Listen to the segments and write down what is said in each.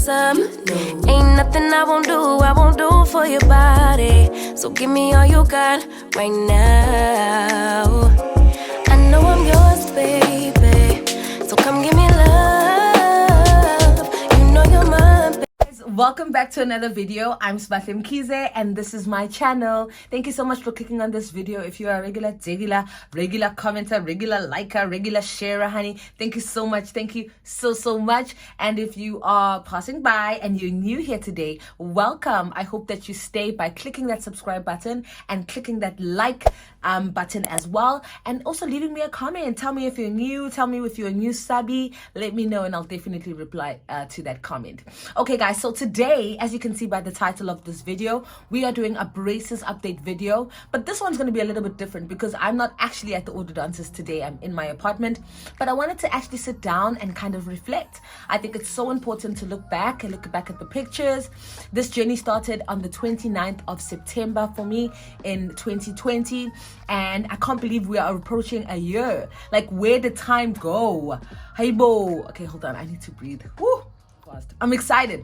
up. Ain't nothing I won't do for your body. So give me all you got right now. I know I'm yours, baby. So come give me love. You know you're mine, baby. Welcome back to another video. I'm Sbahle Mkhize and this is my channel. Thank you so much for clicking on this video. If you are a regular commenter, regular liker, regular sharer, honey, thank you so much. Thank you so much. And if you are passing by and you're new here today, welcome. I hope that you stay by clicking that subscribe button and clicking that like button as well, and also leaving me a comment. Tell me if you're new, tell me if you're a new subby, let me know and I'll definitely reply to that comment. Okay guys, so today, as you can see by the title of this video, we are doing a braces update video, but this one's going to be a little bit different because I'm not actually at the orthodontist today. I'm in my apartment, but I wanted to actually sit down and kind of reflect. I think it's so important to look back at the pictures. This journey started on the 29th of September for me in 2020, and I can't believe we are approaching a year. Like, where did time go? Hey bo. Okay, hold on, I need to breathe. Woo! I'm excited.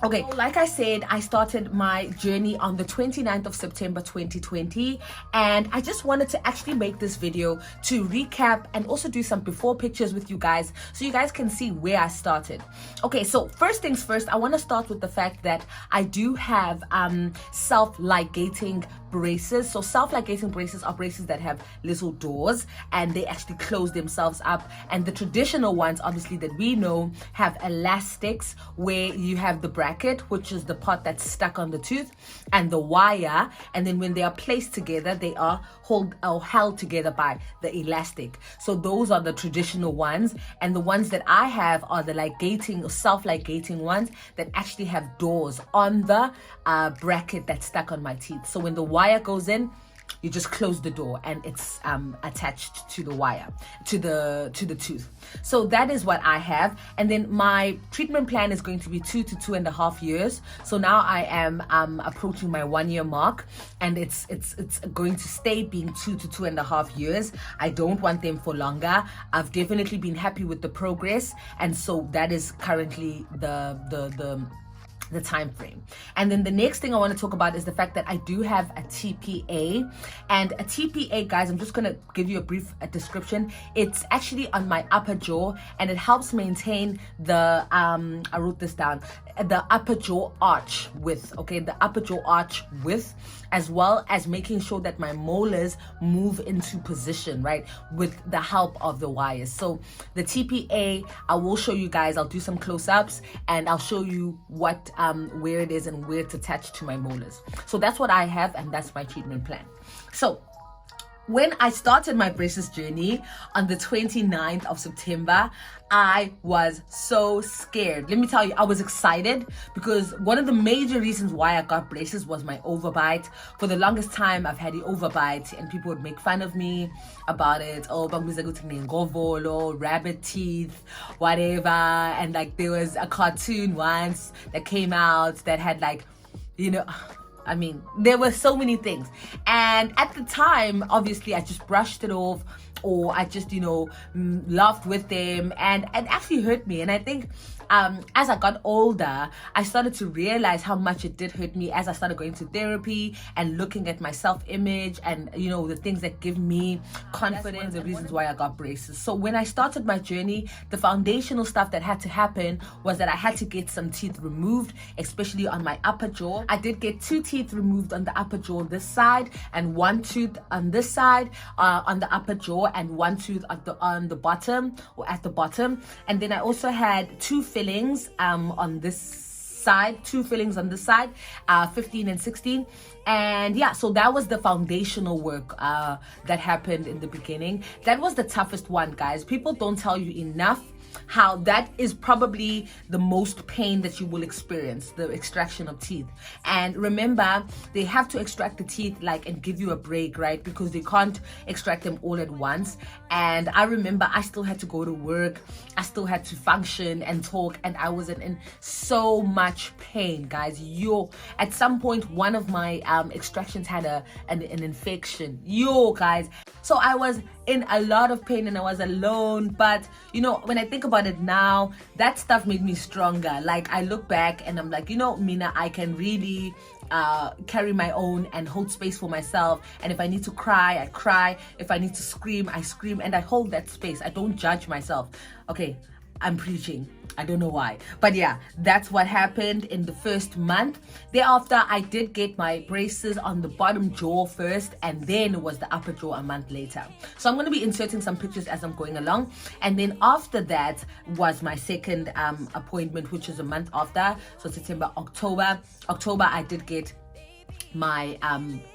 Okay, so like I said, I started my journey on the 29th of September 2020, and I just wanted to actually make this video to recap and also do some before pictures with you guys so you guys can see where I started. Okay, so first things first, I want to start with the fact that I do have self-ligating braces. So self-ligating braces are braces that have little doors and they actually close themselves up, and the traditional ones, obviously, that we know have elastics where you have the bracket, which is the part that's stuck on the tooth, and the wire, and then when they are placed together they are held together by the elastic. So those are the traditional ones, and the ones that I have are the ligating or self-ligating ones that actually have doors on the bracket that's stuck on my teeth. So when the wire goes in, you just close the door and it's attached to the wire, to the tooth. So that is what I have. And then my treatment plan is going to be 2 to 2.5 years. So now I am approaching my 1 year mark, and it's going to stay being 2 to 2.5 years. I don't want them for longer. I've definitely been happy with the progress, and so that is currently the time frame. And then the next thing I want to talk about is the fact that I do have a TPA. And a TPA, guys, I'm just going to give you a brief description. It's actually on my upper jaw, and it helps maintain the I wrote this down, the upper jaw arch width. Okay, the upper jaw arch width, as well as making sure that my molars move into position, right, with the help of the wires. So the TPA, I will show you guys. I'll do some close-ups and I'll show you what where it is and where it's attached to my molars. So that's what I have, and that's my treatment plan. So when I started my braces journey on the 29th of September, I was so scared. Let me tell you, I was excited because one of the major reasons why I got braces was my overbite. For the longest time, I've had the overbite, and people would make fun of me about it. Oh, rabbit teeth, whatever. And like, there was a cartoon once that came out that had, like, you know, I mean, there were so many things. And at the time, obviously, I just brushed it off, or I just, laughed with them, and it actually hurt me. And I think as I got older, I started to realize how much it did hurt me as I started going to therapy and looking at my self-image and, the things that give me confidence, the reasons why I got braces. So when I started my journey, the foundational stuff that had to happen was that I had to get some teeth removed, especially on my upper jaw. I did get 2 teeth removed on the upper jaw this side, and 1 tooth on this side on the upper jaw, and 1 tooth on the bottom, or at the bottom. And then I also had 2 fillings on this side, 2 fillings on this side, 15 and 16. And yeah, so that was the foundational work that happened in the beginning. That was the toughest one, guys. People don't tell you enough how that is probably the most pain that you will experience, the extraction of teeth. And remember, they have to extract the teeth and give you a break, right? Because they can't extract them all at once. And I remember I still had to go to work, I still had to function and talk, and I was in so much pain, guys. At some point, one of my extractions had an infection, guys. So I was in a lot of pain and I was alone. But you know, when I think about it now, that stuff made me stronger. Like I look back and I'm like, you know, Mina, I can really carry my own and hold space for myself. And if I need to cry, I cry. If I need to scream, I scream, and I hold that space. I don't judge myself. Okay, I'm preaching. I don't know why, but yeah, that's what happened in the first month. Thereafter, I did get my braces on the bottom jaw first, and then it was the upper jaw a month later. So I'm going to be inserting some pictures as I'm going along. And then after that was my second appointment, which is a month after. So September, October, I did get my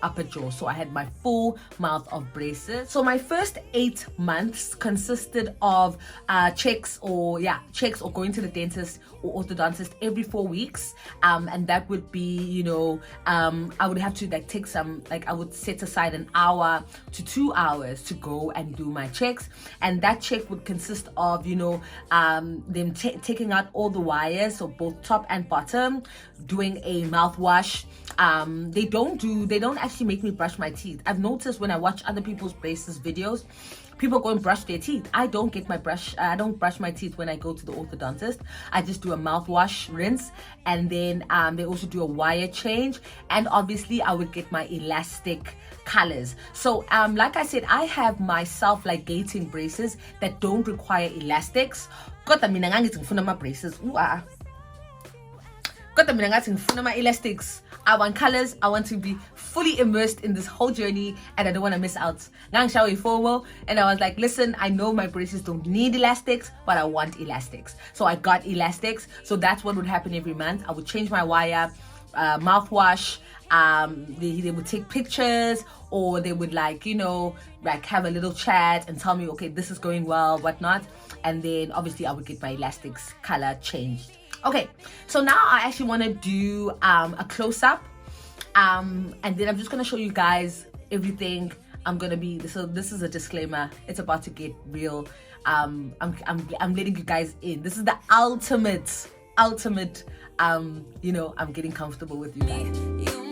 upper jaw. So I had my full mouth of braces. So my first 8 months consisted of checks or going to the dentist or orthodontist every 4 weeks, and that would be, you know, I would have to like take some, like I would set aside an hour to 2 hours to go and do my checks. And that check would consist of, you know, them taking out all the wires, so both top and bottom, doing a mouthwash. They don't actually make me brush my teeth. I've noticed when I watch other people's braces videos, people go and brush their teeth. I don't brush my teeth when I go to the orthodontist. I just do a mouthwash, rinse, and then they also do a wire change. And obviously I would get my elastic colors. So like I said, I have my self-ligating braces that don't require elastics. Kodwa mina ngangithi ngifuna ama braces. Kodwa mina ngathi ngifuna ama elastics. I want colors. I want to be fully immersed in this whole journey, and I don't want to miss out. Ngangshawe FOMO, and I was like, listen, I know my braces don't need elastics, but I want elastics. So I got elastics. So that's what would happen every month. I would change my wire, mouthwash. They would take pictures, or they would like, you know, like have a little chat and tell me, okay, this is going well, whatnot. And then obviously I would get my elastics color changed. Okay, so now I actually want to do a close-up, and then I'm just going to show you guys everything. I'm going to be, so this is a disclaimer, it's about to get real. I'm letting you guys in. This is the ultimate, you know, I'm getting comfortable with you guys.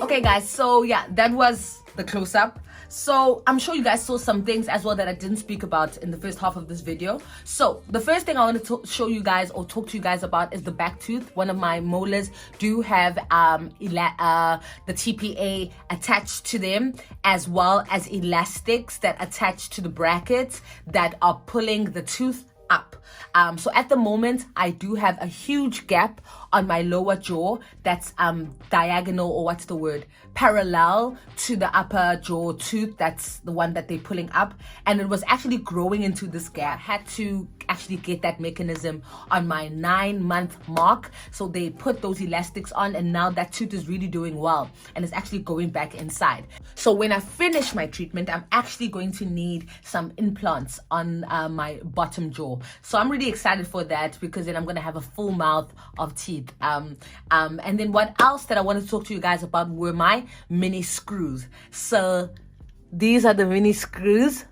Okay guys, so yeah, that was the close-up. So I'm sure you guys saw some things as well that I didn't speak about in the first half of this video. So the first thing I want to show you guys or talk to you guys about is the back tooth. One of my molars do have the TPA attached to them, as well as elastics that attach to the brackets that are pulling the tooth up. So at the moment I do have a huge gap on my lower jaw that's diagonal, or what's the word, parallel to the upper jaw tooth. That's the one that they're pulling up, and it was actually growing into this gap. I had to actually get that mechanism on my 9-month mark. So they put those elastics on, and now that tooth is really doing well and it's actually going back inside. So when I finish my treatment, I'm actually going to need some implants on my bottom jaw. So I'm really excited for that, because then I'm going to have a full mouth of teeth. And then what else that I wanted to talk to you guys about were my mini screws. So these are the mini screws.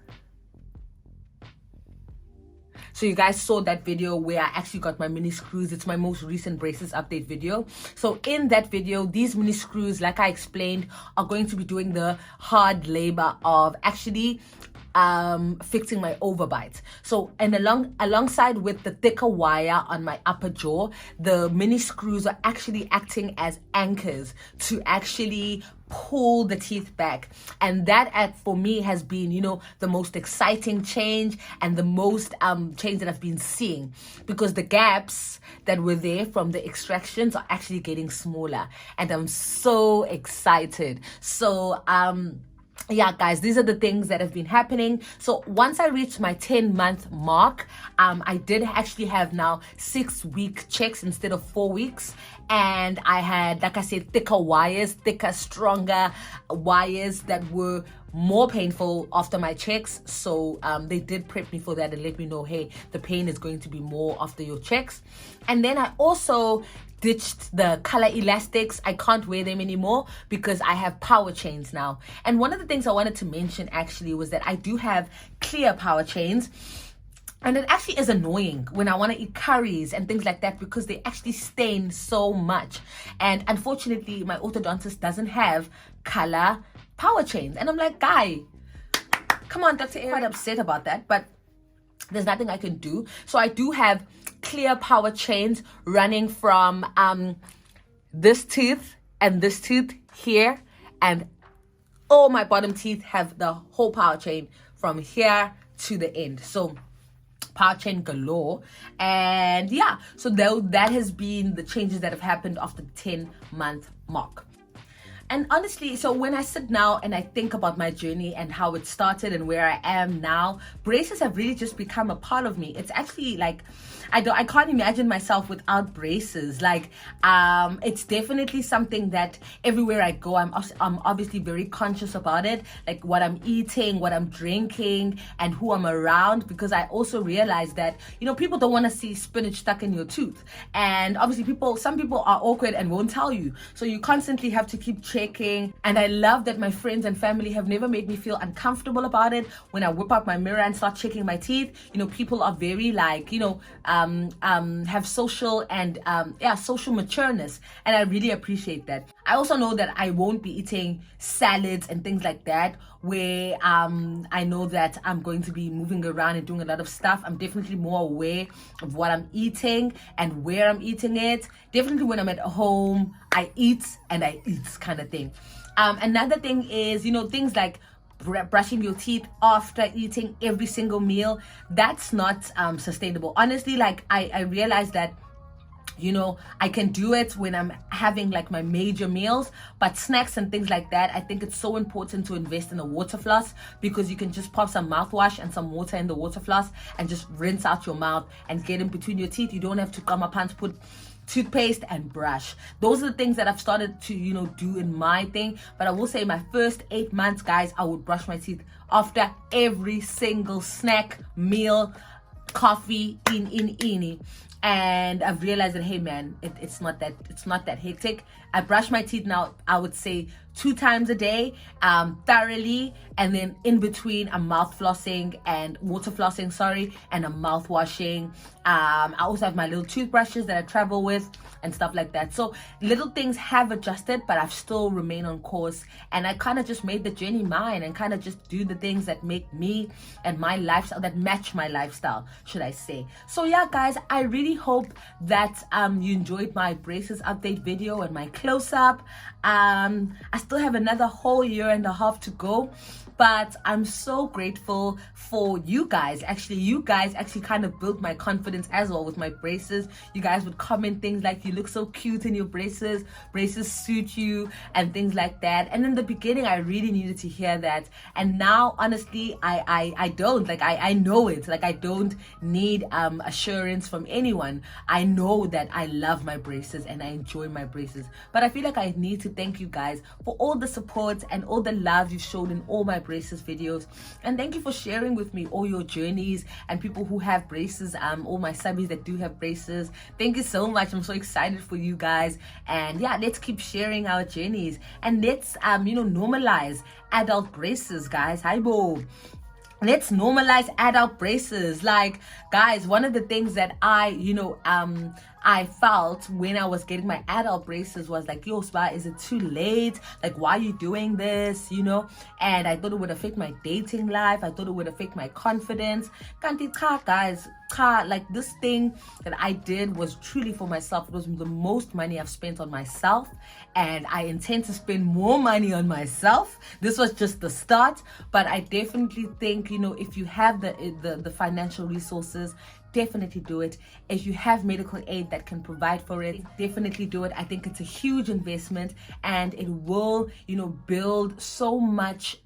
So you guys saw that video where I actually got my mini screws. It's my most recent braces update video. So in that video, these mini screws, like I explained, are going to be doing the hard labor of actually fixing my overbite. So, and alongside with the thicker wire on my upper jaw, the mini screws are actually acting as anchors to actually pull the teeth back. And that for me has been, you know, the most exciting change and the most change that I've been seeing, because the gaps that were there from the extractions are actually getting smaller, and I'm so excited. So yeah, guys, these are the things that have been happening. So once I reached my 10-month mark, I did actually have now 6-week checks instead of 4 weeks. And I had, like I said, thicker, stronger wires that were more painful after my checks. So they did prep me for that and let me know, hey, the pain is going to be more after your checks. And then I also ditched the color elastics. I can't wear them anymore because I have power chains now. And one of the things I wanted to mention actually was that I do have clear power chains. And it actually is annoying when I want to eat curries and things like that because they actually stain so much. And unfortunately, my orthodontist doesn't have color power chains. And I'm like, guy, come on, Dr. Quite upset about that, but there's nothing I can do. So I do have clear power chains running from this tooth and this tooth here, and all my bottom teeth have the whole power chain from here to the end. So power chain galore. And yeah, so that has been the changes that have happened after the 10-month mark. And honestly, so when I sit now and I think about my journey and how it started and where I am now, braces have really just become a part of me. It's actually like, I can't imagine myself without braces. Like, it's definitely something that everywhere I go, I'm obviously very conscious about it, like what I'm eating, what I'm drinking, and who I'm around, because I also realize that, you know, people don't want to see spinach stuck in your tooth. And obviously some people are awkward and won't tell you. So you constantly have to keep checking. And I love that my friends and family have never made me feel uncomfortable about it. When I whip out my mirror and start checking my teeth, you know, people are very like, you know, have social and social matureness, and I really appreciate that. I also know that I won't be eating salads and things like that where I know that I'm going to be moving around and doing a lot of stuff. I'm definitely more aware of what I'm eating and where I'm eating it. Definitely when I'm at home, I eat and I eat kind of thing. Another thing is, you know, things like brushing your teeth after eating every single meal. That's not sustainable. Honestly, like I realized that, you know, I can do it when I'm having like my major meals, but snacks and things like that, I think it's so important to invest in a water floss, because you can just pop some mouthwash and some water in the water floss and just rinse out your mouth and get in between your teeth. You don't have to come up and put toothpaste and brush. Those are the things that I've started to, you know, do in my thing. But I will say my first 8 months, guys, I would brush my teeth after every single snack, meal, coffee, in. And I've realized that, hey man, it's not that hectic. I brush my teeth now, I would say 2 times a day, thoroughly, and then in between I'm mouth flossing and water flossing, and I'm mouth washing. I also have my little toothbrushes that I travel with and stuff like that. So little things have adjusted, but I've still remained on course, and I kind of just made the journey mine and kind of just do the things that make me and my lifestyle, that match my lifestyle, should I say. So yeah, guys, I really hope that you enjoyed my braces update video and my close-up. I still have another whole year and a half to go, but I'm so grateful for you guys. Actually, you guys actually kind of built my confidence as well with my braces. You guys would comment things like, you look so cute in your braces suit you, and things like that. And in the beginning, I really needed to hear that. And now, honestly, I don't. Like, I know it. Like, I don't need assurance from anyone. I know that I love my braces and I enjoy my braces. But I feel like I need to thank you guys for all the support and all the love you've shown in all my braces videos. And thank you for sharing with me all your journeys and people who have braces, all my subbies that do have braces. Thank you so much. I'm so excited for you guys. And yeah, let's keep sharing our journeys, and let's normalize adult braces, guys. Hi bo. Let's normalize adult braces. Like, guys, one of the things that I felt when I was getting my adult braces was like, yo, Spa, is it too late? Like, why are you doing this? You know? And I thought it would affect my dating life. I thought it would affect my confidence. Kanti cha, guys, cha, like, this thing that I did was truly for myself. It was the most money I've spent on myself, and I intend to spend more money on myself. This was just the start, but I definitely think, if you have the financial resources, definitely do it. If you have medical aid that can provide for it, definitely do it. I think it's a huge investment, and it will, build so much,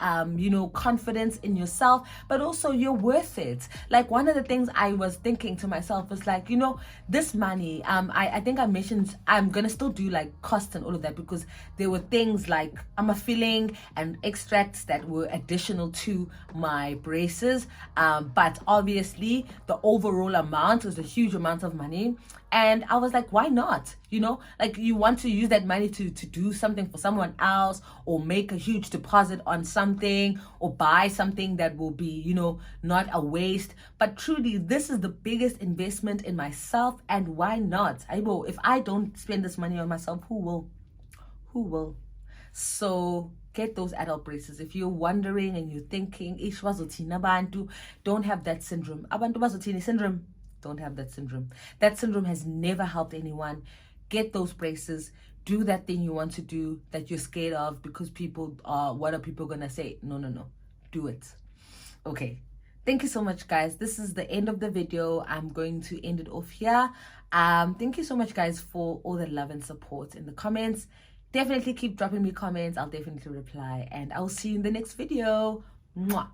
confidence in yourself, but also you're worth it. Like, one of the things I was thinking to myself was like, this money, I think I mentioned I'm gonna still do like costs and all of that, because there were things like filling and extracts that were additional to my braces, but obviously the overall amount was a huge amount of money, and I was like, why not? Like, you want to use that money to do something for someone else, or make a huge deposit on something, or buy something that will be, not a waste. But truly, this is the biggest investment in myself, and why not? If I don't spend this money on myself, who will? So get those adult braces. If you're wondering and you're thinking, abantu don't have that syndrome. Abantu bazothini syndrome don't have that syndrome. That syndrome has never helped anyone. Get those braces. Do that thing you want to do that you're scared of because what are people gonna say? No. Do it. Okay. Thank you so much, guys. This is the end of the video. I'm going to end it off here. Thank you so much, guys, for all the love and support in the comments. Definitely keep dropping me comments. I'll definitely reply, and I'll see you in the next video. Mwah.